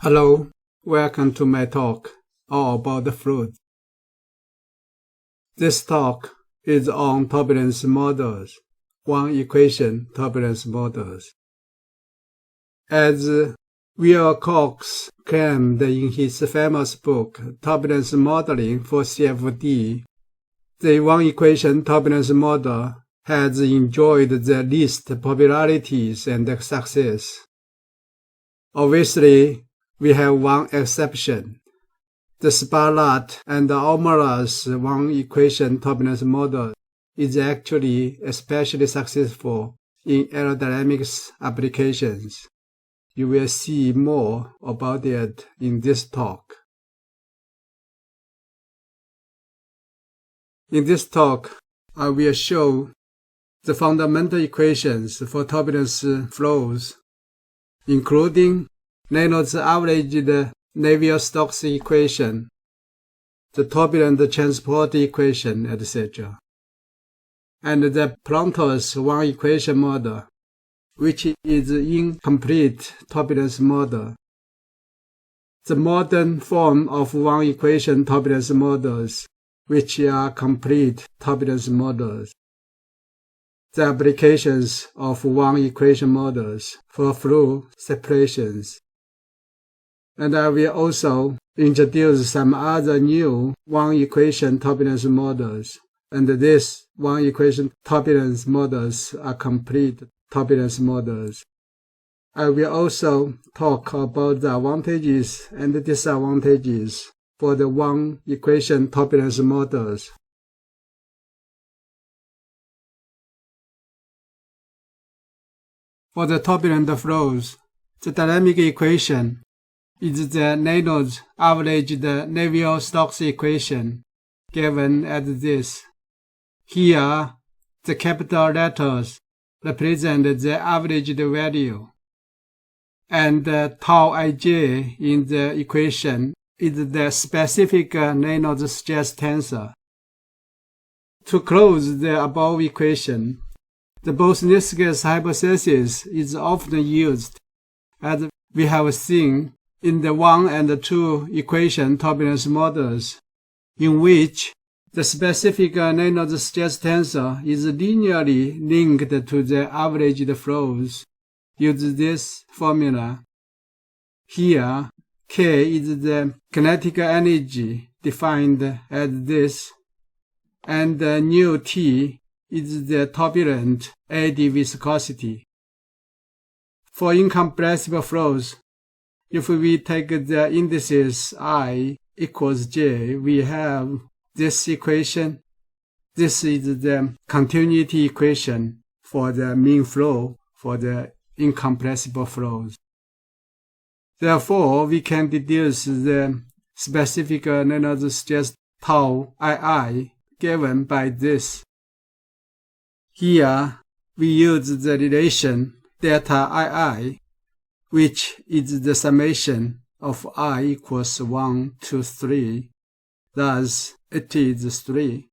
Hello, welcome to my talk all about the fluid. This talk is on turbulence models, one-equation turbulence models. As Wray-Agarwal claimed in his famous book Turbulence Modeling for CFD, the one-equation turbulence model has enjoyed the least popularities and success. Obviously, we have one exception. The Spalart-Allmaras one-equation turbulence model is actually especially successful in aerodynamics applications. You will see more about it in this talk. In this talk, I will show the fundamental equations for turbulence flows, including Reynolds averaged Navier-Stokes equation, the turbulent transport equation, etc., and the Prandtl's one-equation model, which is incomplete turbulence model. The modern form of one-equation turbulence models, which are complete turbulence models. The applications of one-equation models for fluid separations. And I will also introduce some other new one-equation turbulence models, and these one-equation turbulence models are complete turbulence models. I will also talk about the advantages and disadvantages for the one-equation turbulence models. For the turbulent flows, the dynamic equation is the Reynolds averaged Navier-Stokes equation, given as this. Here, the capital letters represent the averaged value, and tau ij in the equation is the specific Reynolds stress tensor. To close the above equation, the Bosniaki's hypothesis is often used, as we have seen in the 1 and 2 equation turbulence models, in which the specific Reynolds stress tensor is linearly linked to the averaged flows. Use this formula. Here, K is the kinetic energy defined as this, and nu T is the turbulent eddy viscosity. For incompressible flows, if we take the indices I equals J, we have this equation. This is the continuity equation for the mean flow for the incompressible flows. Therefore, we can deduce the specific Reynolds stress tau II given by this. Here, we use the relation delta II, which is the summation of I equals 1 to 3. Thus, it is 3.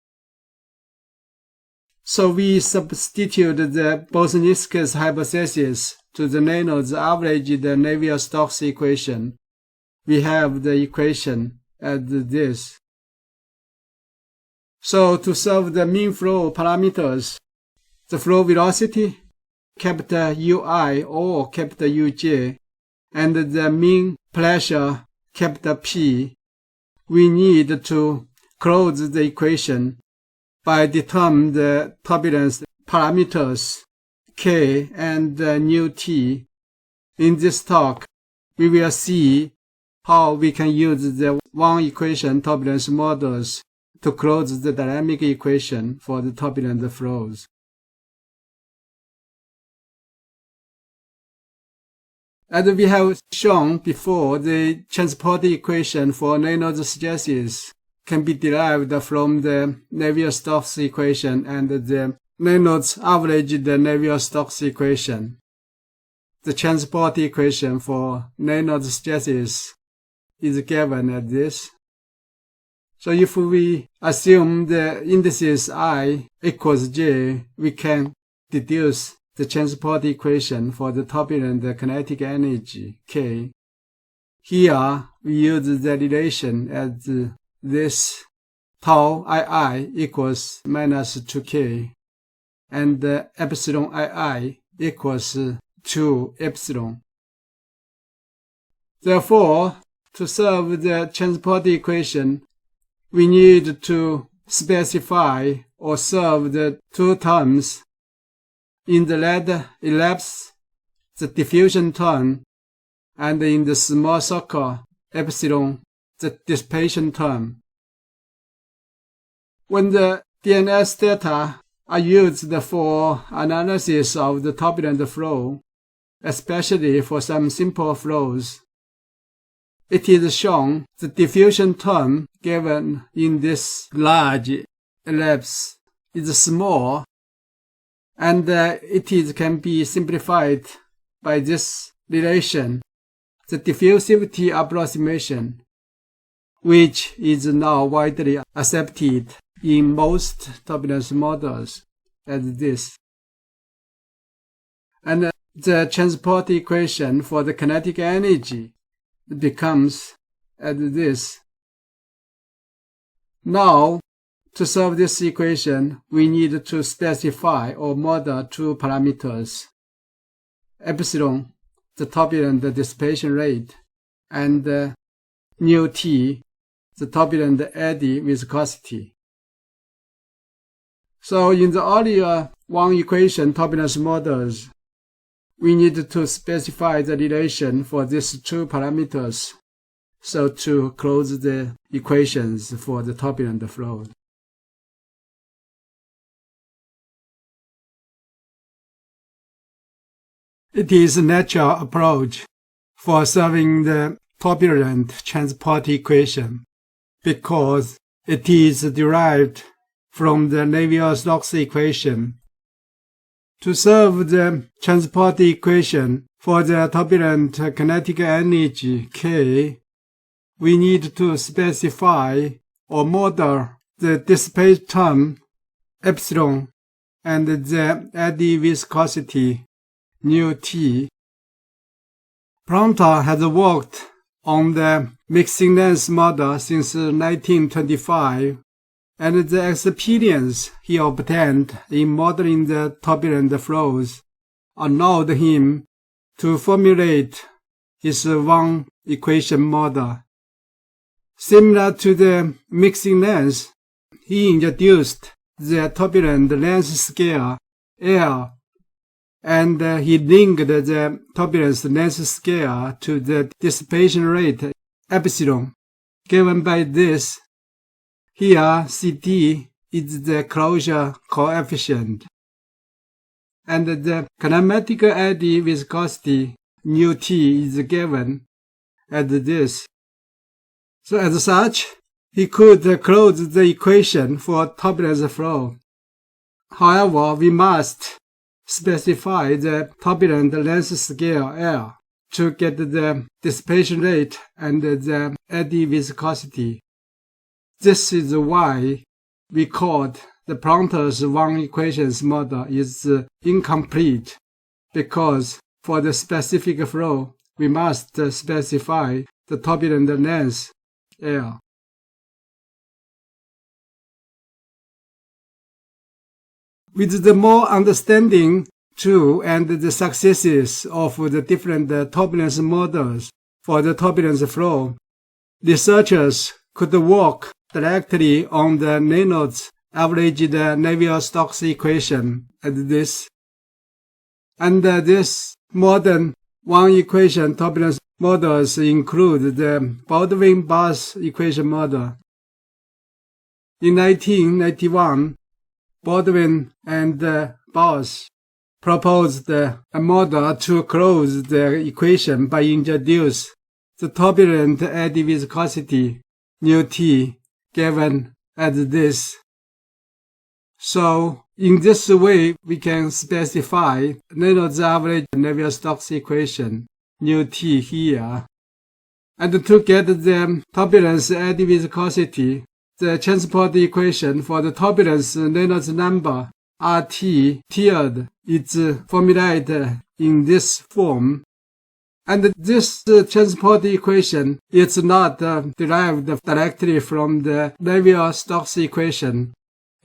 So we substitute the Bosniaki's hypothesis to the Reynolds averaged Navier-Stokes equation. We have the equation as this. So to solve the mean flow parameters, the flow velocity, capital UI or capital Uj, and the mean pressure, capital P, we need to close the equation by determining the turbulence parameters K and nu T. In this talk, we will see how we can use the one-equation turbulence models to close the dynamic equation for the turbulent flows. As we have shown before, the transport equation for Reynolds stresses can be derived from the Navier-Stokes equation and the Reynolds averaged Navier-Stokes equation. The transport equation for Reynolds stresses is given as this. So if we assume the indices I equals J, we can deduce the transport equation for the turbulent kinetic energy K Here we use the relation as this tau II equals minus 2k and epsilon II equals 2 epsilon. Therefore, to solve the transport equation, we need to specify or solve the two terms. In the red ellipse, the diffusion term, and in the small circle, epsilon, the dissipation term. When the DNS data are used for analysis of the turbulent flow, especially for some simple flows, it is shown the diffusion term given in this large ellipse is small, and it can be simplified by this relation, the diffusivity approximation, which is now widely accepted in most turbulence models as this. And the transport equation for the kinetic energy becomes as this. Now, to solve this equation, we need to specify or model two parameters: epsilon, the turbulent dissipation rate, and nu t, the turbulent eddy viscosity. So in the earlier one-equation turbulence models, we need to specify the relation for these two parameters so to close the equations for the turbulent flow. It is a natural approach for solving the turbulent transport equation because it is derived from the Navier-Stokes equation. To solve the transport equation for the turbulent kinetic energy K, we need to specify or model the dissipation term epsilon and the eddy viscosity nu t. Prandtl has worked on the mixing length model since 1925, and the experience he obtained in modeling the turbulent flows allowed him to formulate his one-equation model. Similar to the mixing length, he introduced the turbulent length scale L, and he linked the turbulence length scale to the dissipation rate epsilon, given by this. Here, Ct is the closure coefficient, and the kinematic eddy viscosity nu t is given as this. So as such, he could close the equation for turbulence flow. However, we must specify the turbulent length scale L to get the dissipation rate and the eddy viscosity. This is why we called the Prandtl's one-equations model is incomplete, because for the specific flow, we must specify the turbulent length L. With the more understanding too and the successes of the different turbulence models for the turbulence flow, researchers could work directly on the Reynolds averaged Navier-Stokes equation as this. And this modern one-equation turbulence models include the Baldwin-Barth equation model. In 1991, Baldwin and Barth proposed a model to close the equation by introducing the turbulent eddy viscosity nu t given as this. So, in this way, we can specify Reynolds average Navier-Stokes equation nu t here. And to get the turbulence eddy viscosity, the transport equation for the turbulence Reynolds number RT tiered is formulated in this form, And this transport equation is not derived directly from the Navier-Stokes equation.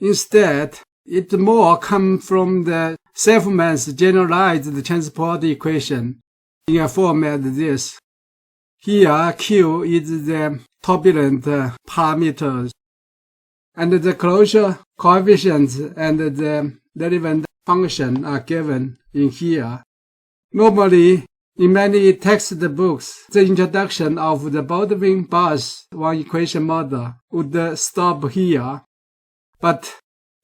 Instead, it more comes from the Selfman's generalized transport equation in a format this. Here, Q is the turbulent parameters, and the closure coefficients and the relevant function are given in here. Normally, in many textbooks, the introduction of the Baldwin-Barth one-equation model would stop here, but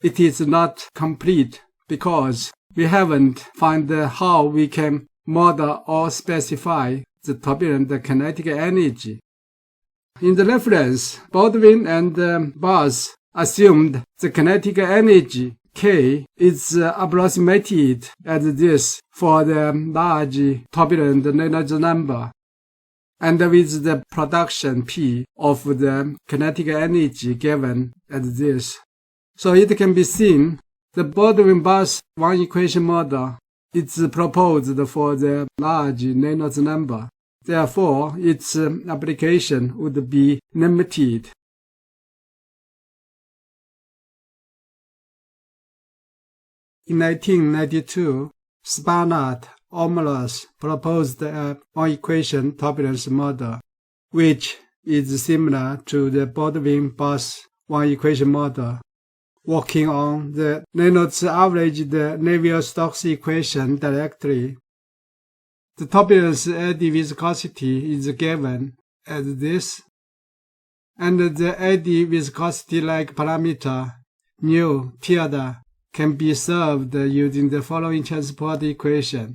it is not complete because we haven't found how we can model or specify the turbulent kinetic energy. In the reference, Baldwin and Barth assumed the kinetic energy K is approximated as this for the large turbulent Reynolds number, and with the production P of the kinetic energy given as this. So it can be seen the Baldwin-Barth one-equation model is proposed for the large Reynolds number. Therefore, its application would be limited. In 1992, Spalart-Allmaras proposed a one-equation turbulence model, which is similar to the Baldwin-Barth one-equation model, working on the Reynolds averaged Navier-Stokes equation directly. The turbulence eddy viscosity is given as this, and the eddy viscosity-like parameter mu tilde can be solved using the following transport equation.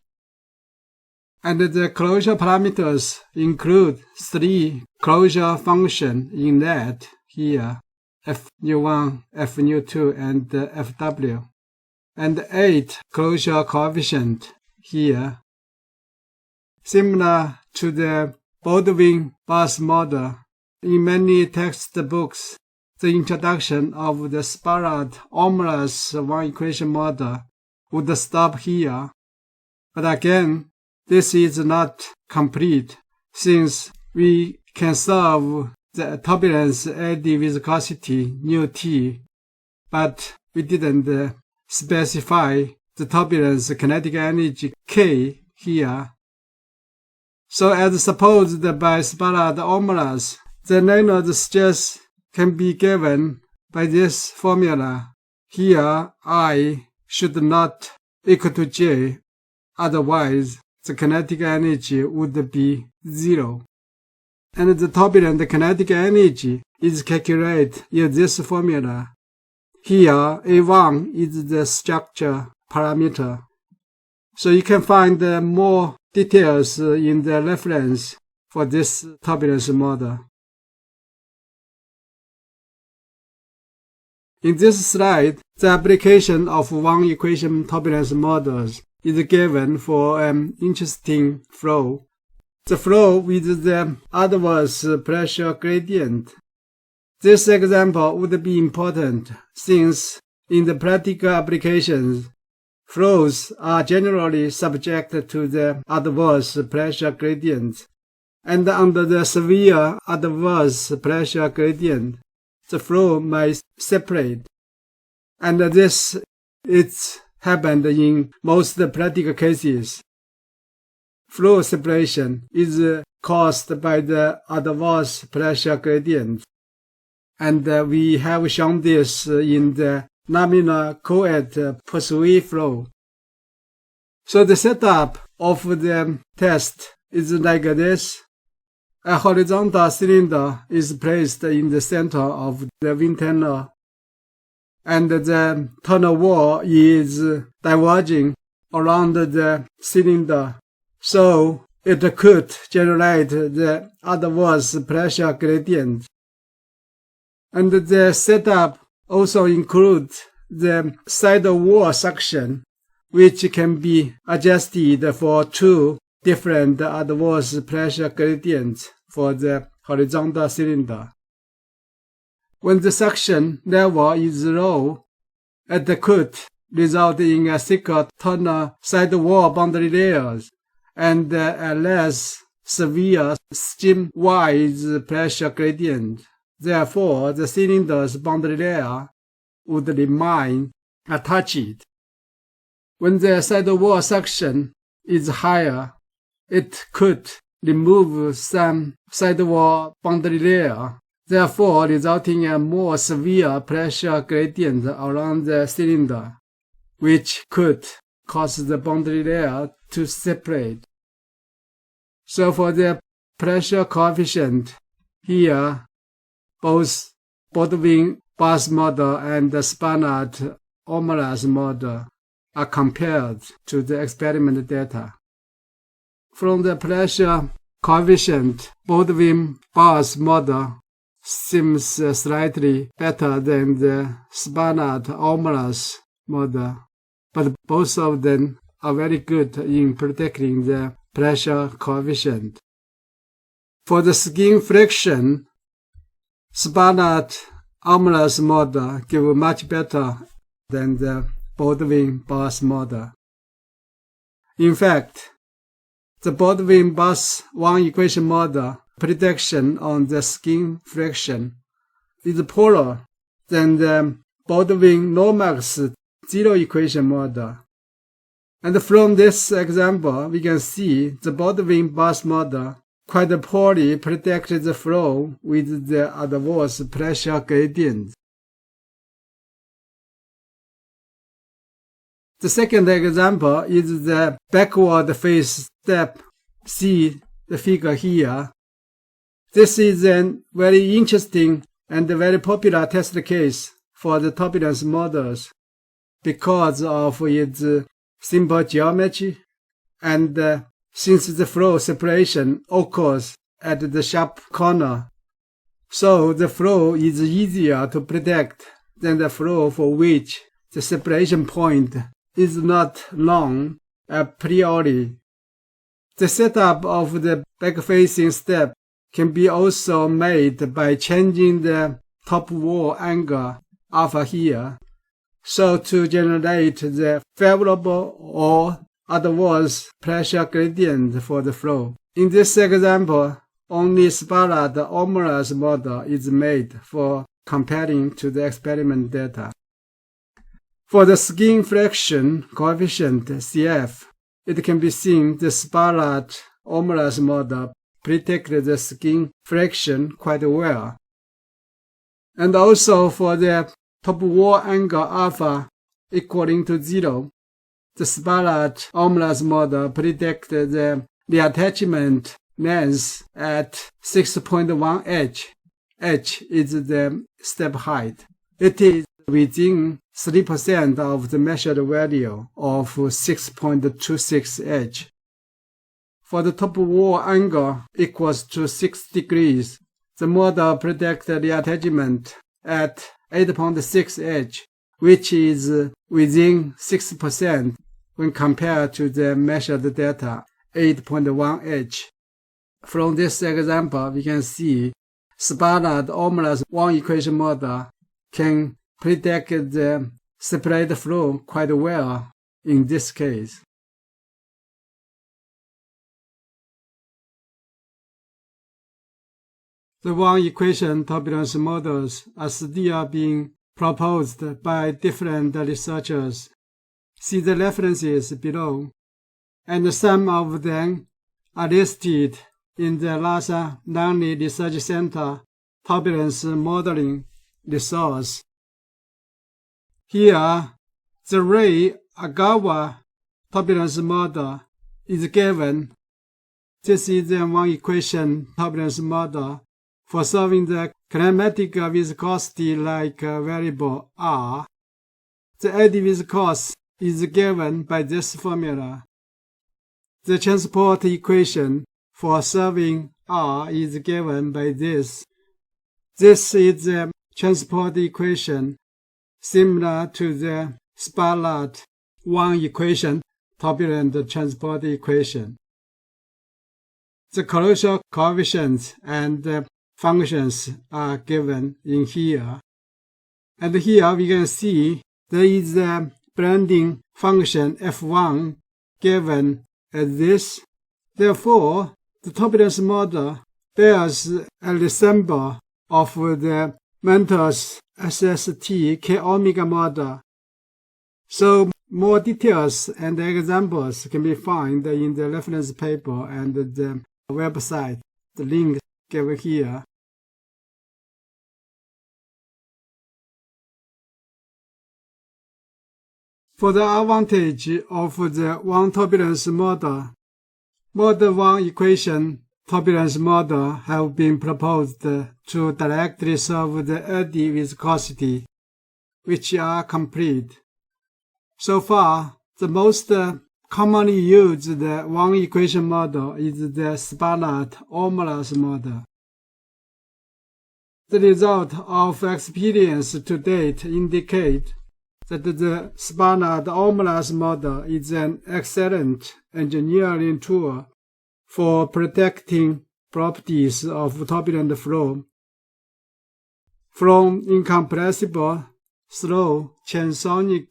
And the closure parameters include 3 closure functions in that here, F_1, F_2, and Fw, and 8 closure coefficients here. Similar to the Baldwin-Barth model, in many textbooks, the introduction of the Spalart-Allmaras one-equation model would stop here. But again, this is not complete, since we can solve the turbulence eddy viscosity nu_t, but we didn't specify the turbulence kinetic energy K here. So as supposed by Spalart-Allmaras, the Reynolds stress can be given by this formula. Here, I should not equal to J, otherwise the kinetic energy would be 0. And the turbulent kinetic energy is calculated in this formula. Here, A1 is the structure parameter. So you can find more details in the reference for this turbulence model. In this slide, the application of one-equation turbulence models is given for an interesting flow. The flow with the adverse pressure gradient. This example would be important since in the practical applications, flows are generally subject to the adverse pressure gradient, and under the severe adverse pressure gradient, the flow might separate. And this it's happened in most practical cases. Flow separation is caused by the adverse pressure gradient, and we have shown this in the nominal co-ed pursuit flow. So the setup of the test is like this. A horizontal cylinder is placed in the center of the wind tunnel, and the tunnel wall is diverging around the cylinder, so it could generate the adverse pressure gradient. And the setup also includes the sidewall suction, which can be adjusted for 2 different adverse pressure gradients for the horizontal cylinder. When the suction level is low, it could result in a thicker tunnel sidewall boundary layers, and a less severe stream-wise pressure gradient. Therefore, the cylinder's boundary layer would remain attached. When the sidewall suction is higher, it could remove some sidewall boundary layer, therefore resulting in a more severe pressure gradient around the cylinder, which could cause the boundary layer to separate. So for the pressure coefficient, here both Baldwin-Barth model and the Spalart-Allmaras model are compared to the experiment data. From the pressure coefficient, Baldwin-Barth model seems slightly better than the Spalart-Allmaras model, but both of them are very good in predicting the pressure coefficient. For the skin friction, Spalart-Allmaras model give much better than the Baldwin-Barth model. In fact, the Baldwin-Barth one-equation model prediction on the skin friction is poorer than the Baldwin-Lomax zero-equation model. And from this example, we can see the Baldwin-Barth model quite poorly predicts the flow with the adverse pressure gradient. The second example is the backward phase step. See the figure here. This is a very interesting and very popular test case for the turbulence models because of its simple geometry and since the flow separation occurs at the sharp corner, so the flow is easier to predict than the flow for which the separation point is not known a priori. The setup of the back-facing step can be also made by changing the top wall angle alpha here, so to generate the favorable or adverse pressure gradient for the flow. In this example, only Spalart-Allmaras model is made for comparing to the experiment data. For the skin friction coefficient CF, it can be seen the Spalart-Allmaras model predicted the skin friction quite well. And also for the top wall angle alpha equaling to 0, the Spalart-Allmaras model predicted the reattachment length at 6.1 h. H is the step height. It is within 3% of the measured value of 6.26 h. For the top wall angle equals to 6 degrees, the model predicted reattachment at 8.6 h, which is within 6% when compared to the measured data, 8.1 h. From this example, we can see Spalart-Allmaras one-equation model can predict the separate flow quite well in this case. The one-equation turbulence models are still being proposed by different researchers. See the references below, and some of them are listed in the NASA Langley Research Center Turbulence Modeling resource. Here, the Wray-Agarwal turbulence model is given. This is the one-equation turbulence model for solving the kinematic viscosity-like variable R. The eddy viscosity is given by this formula. The transport equation for solving R is given by this. This is the transport equation similar to the Spalart one-equation turbulent transport equation. The closure coefficients and functions are given in here. And here we can see there is a blending function f1 given as this, Therefore, the turbulence model bears a resemblance of the Mentor's SST K-omega model. So more details and examples can be found in the reference paper and the website. The link given here. For the advantage of the one turbulence model, Model 1 equation turbulence model have been proposed to directly solve the eddy viscosity, which are complete. So far, the most commonly used one equation model is the Spalart-Allmaras model. The result of experience to date indicate that the Spalart-Allmaras model is an excellent engineering tool for predicting properties of turbulent flow from incompressible, slow transonic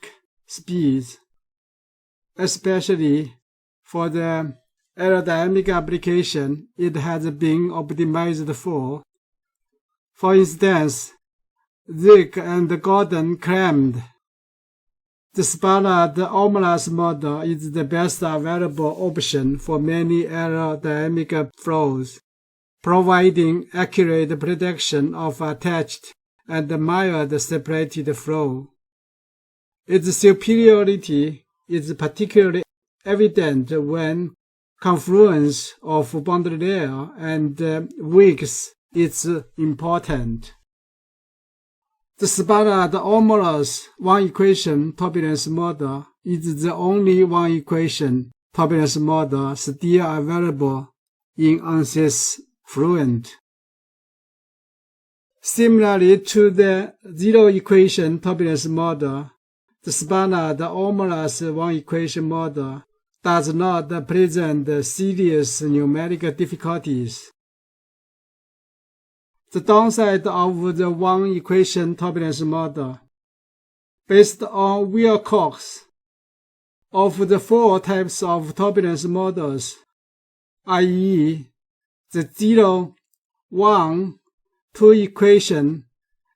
speeds, especially for the aerodynamic application it has been optimized for. For instance, Zick and Gordon claimed the Spalart-Allmaras model is the best available option for many aerodynamic flows, providing accurate prediction of attached and mild separated flow. Its superiority is particularly evident when confluence of boundary layer and wicks is important. The Spalart-Allmaras one-equation turbulence model is the only one-equation turbulence model still available in ANSYS Fluent. Similarly to the zero-equation turbulence model, the Spalart-Allmaras one-equation model does not present serious numerical difficulties. The downside of the one-equation turbulence model, based on Wilcox, of the four types of turbulence models, i.e., the 0, 1, 2 equation,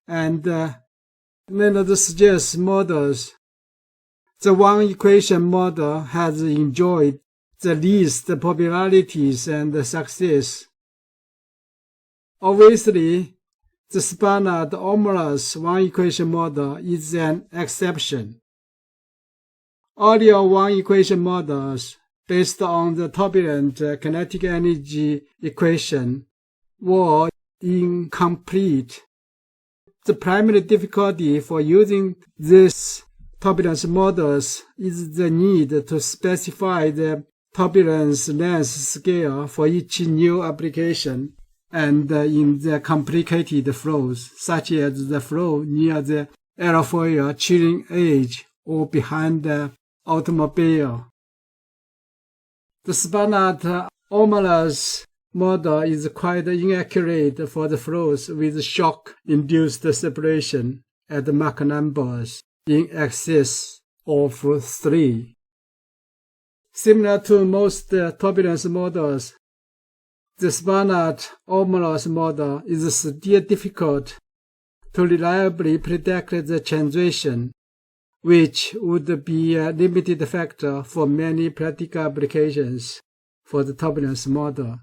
and Reynolds models, the one-equation model has enjoyed the least popularities and success. Obviously, the Spalart-Allmaras one-equation model is an exception. Earlier one-equation models, based on the turbulent kinetic energy equation, were incomplete. The primary difficulty for using these turbulence models is the need to specify the turbulence length scale for each new application, and in the complicated flows, such as the flow near the airfoil chilling edge or behind the automobile. The Spalart-Allmaras model is quite inaccurate for the flows with shock-induced separation at Mach numbers in excess of 3. Similar to most turbulence models, the Spalart-Allmaras model is still difficult to reliably predict the transition, which would be a limited factor for many practical applications for the turbulence model.